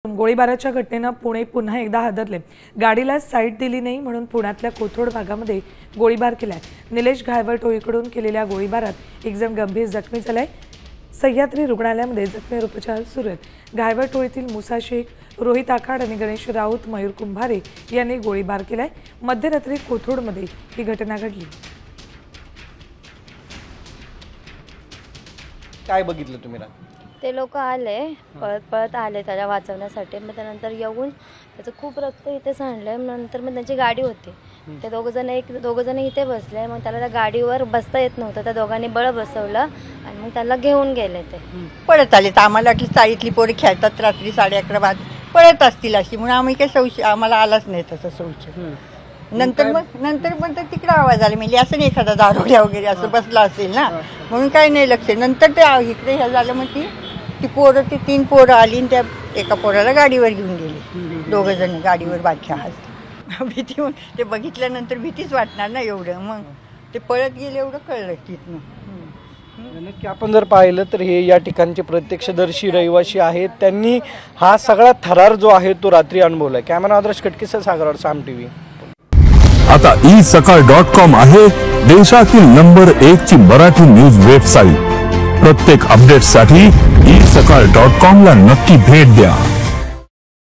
गोळीबाराच्या घटनेनं पुणे पुन्हा एकदा हादरले। गाडीला साईड दिली नाही म्हणून पुण्यातल्या कोथरूड भागामध्ये गोळीबार केलाय। निलेश घायवळ टोळीकडून केलेल्या गोळीबारात एक जण गंभीर जखमी झालाय। सह्याद्री रुग्णालयामध्ये जखमीवर उपचार सुरू आहेत। घायवळ टोळीतील मुसा शेख, रोहित आखाड आणि गणेश राऊत, मयूर कुंभारे यांनी गोळीबार केलाय। मध्यरात्री कोथरूडमध्ये ही घटना घडली। काय बघितलं तुम्ही? ते लोक आले, पळत आले त्याला वाचवण्यासाठी। मग त्यानंतर येऊन त्याचं खूप रक्त इथे सांडलंय। नंतर मग त्यांची गाडी होती, ते दोघं जण इथे बसले। मग त्याला त्या गाडीवर बसता येत नव्हतं, त्या दोघांनी बळ बसवलं आणि मग त्याला घेऊन गेले। ते पळत आले तर आम्हाला वाटलं चाळीतली पोरी खेळतात रात्री 11:30 वाजता पळत असतील अशी, म्हणून आम्ही काही संशय आम्हाला आलाच नाही तसं संशय। नंतर मग तिकडे आवाज आला, म्हणजे असं नाही एखादा दारोड्या वगैरे असं बसला असेल ना, म्हणून काही नाही लक्ष। नंतर ते इकडे हे झालं, मग ती पोरं, ती 3 पोरं आली आणि त्या एका पोराला गाडीवर घेऊन गेली। दोघं जण गाडीवर बादशा हसत। भीती ते बघितल्यानंतर भीतीच वाटणार ना एवढं, मग ते पळत गेले एवढं कळलं तिथनं। नक्की आपण जर पाहिलं तर हे या ठिकाणचे प्रत्यक्षदर्शी रहिवासी आहेत, त्यांनी हा सगळा थरार जो आहे तो रात्री अनुभवलाय। कॅमेरा आदर्श कटकेसह सागर, साम टीव्ही। आता isakal.com आहे देशातील नंबर 1 ची मराठी न्यूज वेबसाईट। प्रत्येक अपडेटसाठी isakal.com ला नक्की भेट द्या।